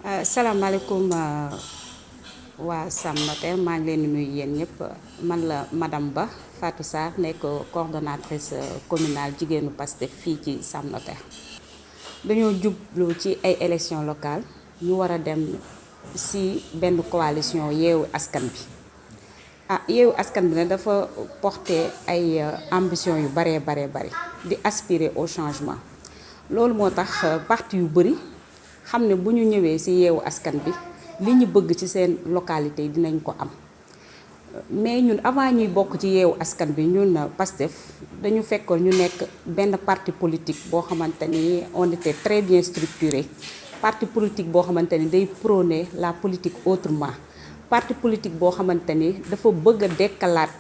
salaamaaleykum waa Sam Notaire maa ngi leen di nuyu yéen ñëpp man la madame Ba Fatou Sarr nekk coordonnatrice communale jigéenu Pastef fii ci Sam Notaire. dañoo jublu ci ay élections locales ñu war a dem ci benn coalition yeewu askan bi yeewu askan bi ne dafa porter ay ambition yu baree bari di aspirer au changement loolu moo tax parti yu bëri xam ne bu ñu ñëwee ci yeewu askan bi li ñu bëgg ci seen localité yi dinañ ko am mais ñun avant ñuy bokk ci yeewu askan bi ñun Pastef dañu fekkoon ñu nekk benn parti politique boo xamante ni on était très bien structuré parti politique boo xamante ni day prôner la politique autrement parti politique boo xamante ni dafa bëgg a dekkalaat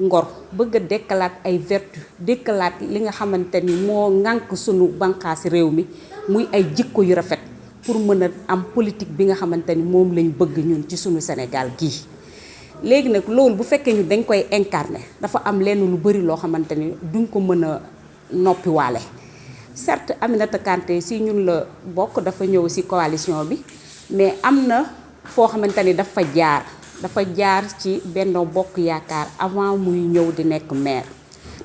ngor bëgg a dekkalaat ay vertu dekkalaat li nga xamante ni moo ŋànk sunu bànqaasi réew mi muy ay jikko yu rafet pour mën a am politique bi nga xamante ni moom lañ bëgg ñun ci sunu Sénégal gii. léegi nag loolu bu fekkee ñu dañ koy incarner dafa am lenn lu bari loo xamante ni duñ ko mën a noppiwaale certes Aminata Kanté si ñun la bokk dafa ñëw ci coalition bi mais am na foo xamante ni dafa jaar ci Benno Bokk Yaakaar avant muy ñëw di nekk maire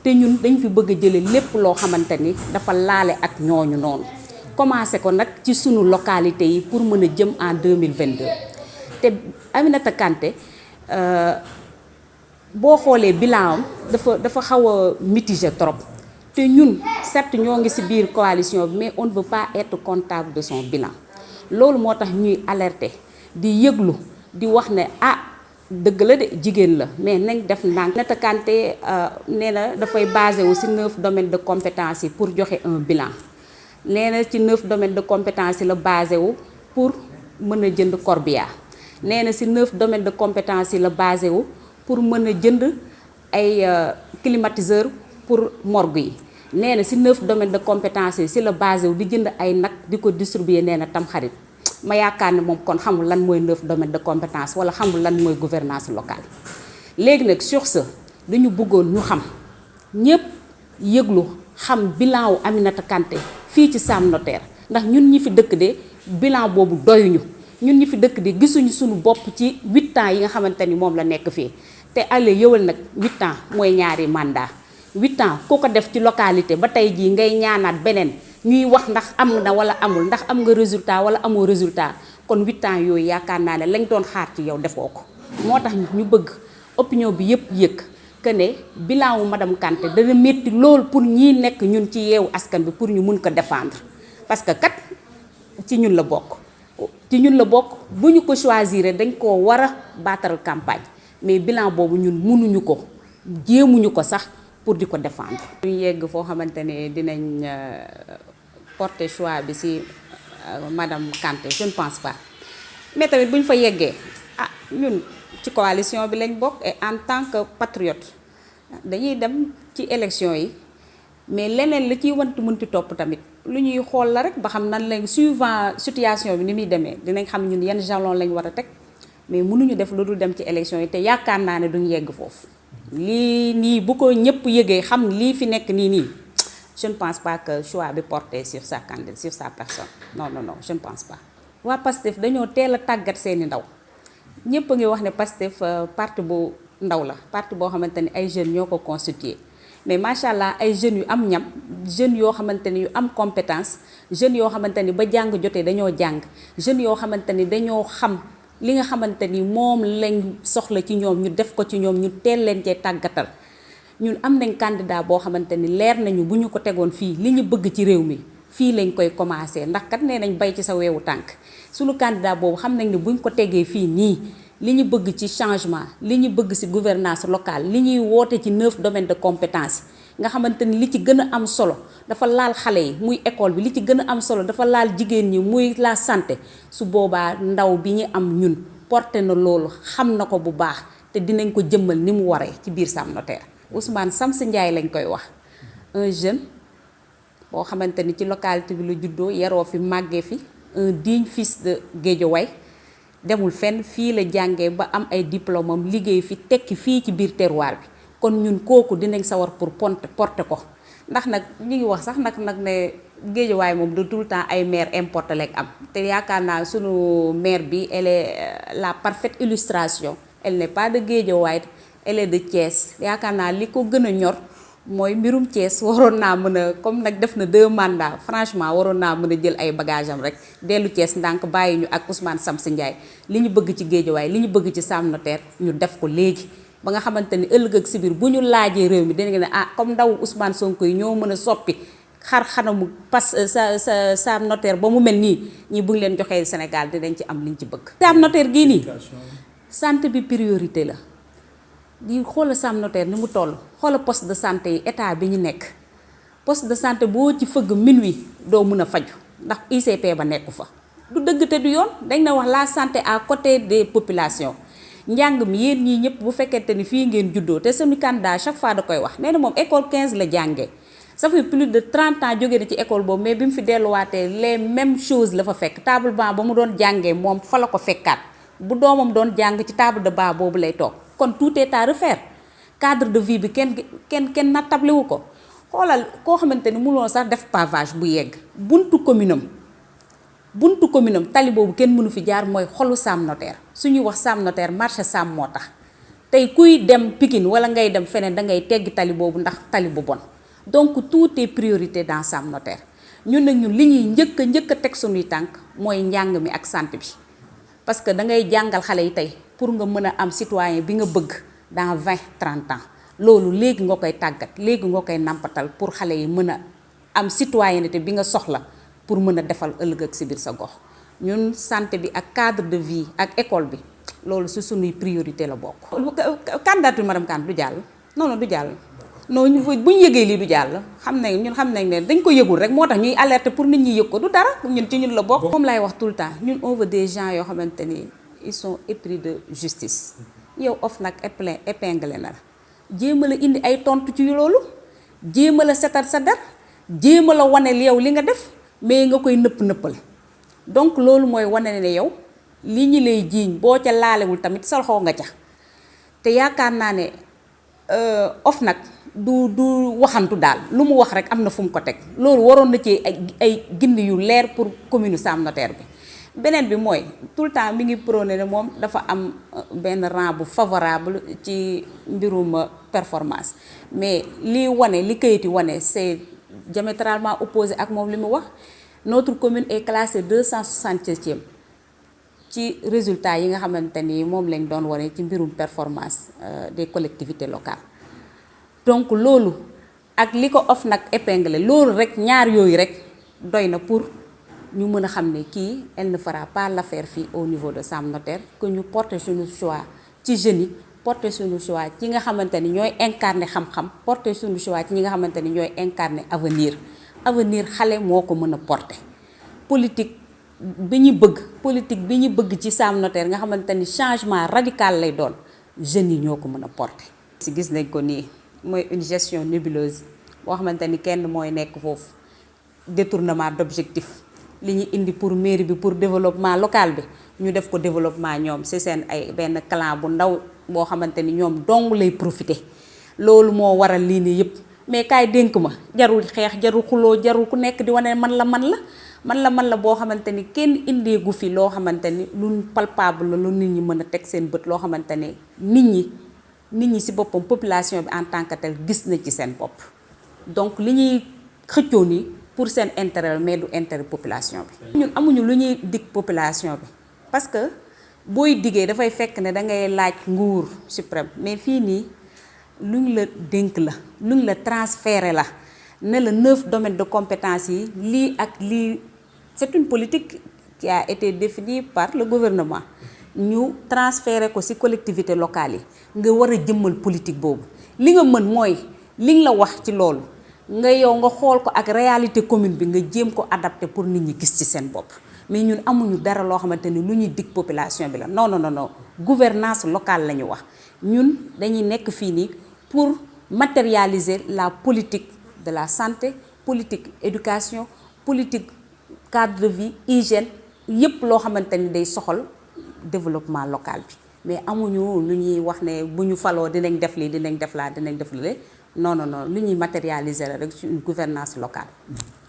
te ñun dañ fi bëgg a jële lépp loo xamante ni dafa laale ak ñooñu noonu commencé ko nag ci sunu localité yi pour mën a jëm en 2022 te Aminata Kanté boo xoolee bilan am dafa xaw a mitigé trop te ñun certes ñoo ngi ci biir coalition bi mais on ne veut pas être comptable de son bilan loolu moo tax ñuy alerter di yëglu di wax ne dëgg la de jigéen la mais nañ def ndànk. Aminata Kanté nee na dafay basé wu ci 9 domaines de compétence yi pour joxe un bilan nee na ci 9 domaines de compétence yi la basé wu pour mën a jënd corbillard nee na ci 9 domaines de compétence yi la basé wu pour mën a jënd ay climatiseur pour morgue yi nee na ci 9 domaines de compétence yi ci la basé wu di jënd ay nag di ko distribuer nee na tam xarit ma yaakaar ne moom kon xamul lan mooy 9 domaines de compétence wala xamul lan mooy gouvernance locale. léegi nag sur ce dañu bëggoon ñu xam ñëpp yëglu xam bilan wu Aminata Kanté fii ci Sam Notaire ndax ñun ñi fi dëkk de bilan boobu doyuñu ñun ñi fi dëkk de gisuñu suñu bopp ci 8 ans yi nga xamante ni moom la nekk fii te allez yëwal nag 8 ans mooy ñaari mandat 8 ans ku ko def ci localité ba tey jii ngay ñaanaat beneen ñuy wax ndax am na wala amul ndax am nga résultat wala amoo résultat kon 8 ans yooyu yaakaar naa ne lañ doon xaar ci yow defoo ko moo tax ñu bëgg opinion bi yëpp yëg que ne bilan wu madame Kanté dana métti lool pour ñii nekk ñun ci yeewu askan bi pour ñu mun ko défendre parce que kat ci ñun la bokk bu ñu ko choisir dañ koo war a baataral campagne mais bilan boobu ñun mënuñu ko jéemuñu ko sax pour di ko défendre. ñu yegg foo xamante ne dinañ porter choix bi ci madame Kanté je ne pense pas mais tamit bu ñu fa yeggee ñun ci coalition bi lañ bokk et en tant que patriote dañuy dem ci élection yi mais leneen li ciy mënti topp tamit lu ñuy xool la rek ba xam nan lañ suivant situation bi ni muy demee dinañ xam ñun yan jalon lañ war a teg mais mënuñu def lu dul dem ci élection yi te yaakaar naa ne duñ yegg foofu. lii nii bu ko ñëpp yëgee xam lii fi nekk nii je ne pense pas que choix bi porté sur sa candidature sur sa personne non je ne pense pas. waa Pastef dañoo teel a tàggat seeni ndaw ñëpp a ngi wax ne Pastef parti bu ndaw la parti boo xamante ni ay jeunes ñoo ko constitué mais macha allah ay jeunes yu am ñam jeunes yoo xamante ni yu am compétence jeunes yoo xamante ni ba jàng jotee dañoo jàng jeunes yoo xamante ni dañoo xam. li nga xamante ni moom lañ soxla ci ñoom ñu def ko ci ñoom ñu teel leen cee tàggatal ñun am nañ candidat boo xamante ni leer nañu bu ñu ko tegoon fii li ñu bëgg ci réew mi fii lañ koy commencé ndax kat nee nañ bay ci sa weewu tànk suñu candidat boobu xam nañ ne buñ ko tegee fii nii li ñu bëgg ci changement li ñu bëgg ci gouvernance locale li ñuy woote ci 9 domaines de compétence nga xamante ni li ci gën a am solo dafa laal xale yi muy école bi li ci gën a am solo dafa laal jigéen ñi muy la santé su boobaa ndaw bi ñu am ñun porté na loolu xam na ko bu baax te dinañ ko jëmmal ni mu waree ci biir Sam Notaire. Ousmane Samsi Ndiaye lañ koy wax un jeune boo xamante ni ci localité bi la juddoo yaroo fi màggee fi un digne fils de Guédiawaye demul fenn fii la jàngee ba am ay diplôme am liggéey fi tekki fii ci biir terroir bi kon ñun kooku dinañ sawar pour porter ko ndax nag ñu ngi wax sax nag ne Guédiawaye moom de tout le temps ay maire importé lek am te yaakaar naa sunu maire bi elle est la parfaite illustration elle n'est pas de Guédiawaye elle est de Thiès yaakaar naa li ko gën a ñor mooy mbirum Thiès waroon naa mën a comme nag def na 2 mandats franchement waroon naa mën a jël ay bagages am rek dellu Thiès ndànk bàyyi ñu ak Ousmane Samsi Ndiaye li ñu bëgg ci Guédiawaye li ñu bëgg ci Sam Notaire ñu def ko léegi ba nga xamante ni ëllëg ak si biir bu ñu laajee réew mi dinañ ne ah comme ndaw Ousmane Sonko yi ñoo mën a soppi xar xanamu Sam Notaire ba mu mel nii ñi bu ñu leen joxee Sénégal dinañ ci am liñ ci bëgg. Sam Notaire gii nii santé bi priorité la di xoola Sam Notaire ni mu toll xoola poste de santé yi état bi ñu nekk poste de santé boo ci fëgg minuit doo mën a faju ndax ICP ba nekku fa du dëgg te du yoon dañ na wax la santé à côté des populations. njàng mi yéen ñii ñëpp bu fekkente ni fii ngeen juddoo te semi candidat chaque fois da koy wax nee na moom école 15 la jàngee ça fait plus de 30 ans jóge na ci école boobu mais bi mu fi delluwaatee les mêmes choses la fa fekk table banc ba mu doon jàngee moom fa la ko fekkaat bu doomam doon jàng ci table de banc boobu lay toog kon tout est à refaire cadre de vie bi kenn nattable wu ko xoolal koo xamante ni mënuloo sax def pavage bu yegg buntu commune am tali boobu kenn mënu fi jaar mooy xolu Sam Notaire suñuy wax Sam Notaire marché Sam moo tax tey kuy dem Pikine wala ngay dem feneen da ngay teggi tali boobu ndax tali bu bon donc tout est priorité dans Sam Notaire ñun nag ñun li ñuy njëkk a teg suñuy tànk mooy njàng mi ak santé bi parce que da ngay jàngal xale yi tey pour nga mën a am citoyen bi nga bëgg dans 20-30 ans loolu léegi nga koy tàggat léegi nga koy nampatal pour xale yi mën a am citoyenneté bi nga soxla pour mën a defal ëllëg ak si biir sa gox ñun santé bi ak cadre de vie ak école bi loolu si suñuy priorité la bokk. candidature madame Kane du jàll non du jàll non bu ñu yëgee lii du jàll xam nañ ne dañ ko yëgul rek moo tax ñuy alerter pour nit ñi yëg ko du dara ñun ci ñun la bokk. moom laay wax tout le temps ñun on veut des gens yoo xamante ni ils sont épris de justice yow nag épinglé na la jéem a la indi ay tontu ci loolu jéem a la setal sa der jéem a la wane yow li nga def. mais nga koy nëppal donc loolu mooy wane ne yow li ñi lay jiiñ boo ca laalewul tamit sa loxo nga ca te yaakaar naa ne nag du waxantu daal lu mu wax rek am na fu mu ko teg loolu waroon na ci ay gindi yu leer pour commune Sam Notaire bi. beneen bi mooy tout le temps mi ngi prôné ne moom dafa am benn rang bu favorable ci mbirum performance mais li kayiti wane c'est diamétralement opposé ak moom li mu wax notre commune est classée 267e ci résultats yi nga xamante ni moom lañ doon wane ci mbirum performance des collectivités locales donc loolu ak li ko nag épinglé loolu rek ñaar yooyu rek doy na pour ñu mën a xam ne kii elle ne fera pas l'affaire fii au niveau de Sam Notaire que ñu porter suñu choix ci jeunes yi porter suñu choix ci nga xamante ni ñooy incarner xam-xam porter suñu choix ci ñi nga xamante ni ñooy incarner avenir xale moo ko mën a porter politique bi ñu bëgg ci Sam Notaire nga xamante ni changement radical lay doon jeunes yi ñoo ko mën a porter. si gis nañ ko nii mooy une gestion nébuleuse boo xamante ni kenn mooy nekk foofu détournement d'objectif li ñu indi pour mairie bi pour développement local bi ñu def ko développement ñoom ci seen ay benn clan bu ndaw boo xamante ni ñoom dong lay profiter loolu moo waral lii nii yëpp mais kaay dénk ma jarul xeex jarul xuloo jarul ku nekk di wane man la boo xamante ni kenn indeegu fi loo xamante ni lu palpable la lu nit ñi mën a teg seen bët loo xamante ni nit ñi ci boppam population bi en tant que tel gis na ci seen bopp donc li ñuy xëccoo nii pour seen intérêt mais du intérêt population bi. ñun amuñu lu ñuy dig population bi parce que booy diggee dafay fekk ne da ngay laaj nguur suprême mais fii nii luñ la dénk la luñ la transféré la ne la 9 domaines de compétence yi lii ak lii c'est une politique qui a été définie par le gouvernement ñu transféré ko ci collectivités locales yi nga war a jëmmal politique boobu li nga mën mooy liñ la wax ci loolu. nga yow nga xool ko ak réalité commune bi nga jéem ko adapté pour nit ñi gis ci seen bopp mais ñun amuñu dara loo xamante ni lu ñuy dig population bi la non gouvernance locale la ñu wax ñun dañuy nekk fii nii pour matérialiser la politique de la santé politique éducation politique cadre de vie hygiène yépp loo xamante ni day soxal développement local bi mais amuñu lu ñuy wax ne bu ñu faloo dinañ def lii dinañ def laa dinañ def lii non lu ñuy matérialiser la rek ci une gouvernance locale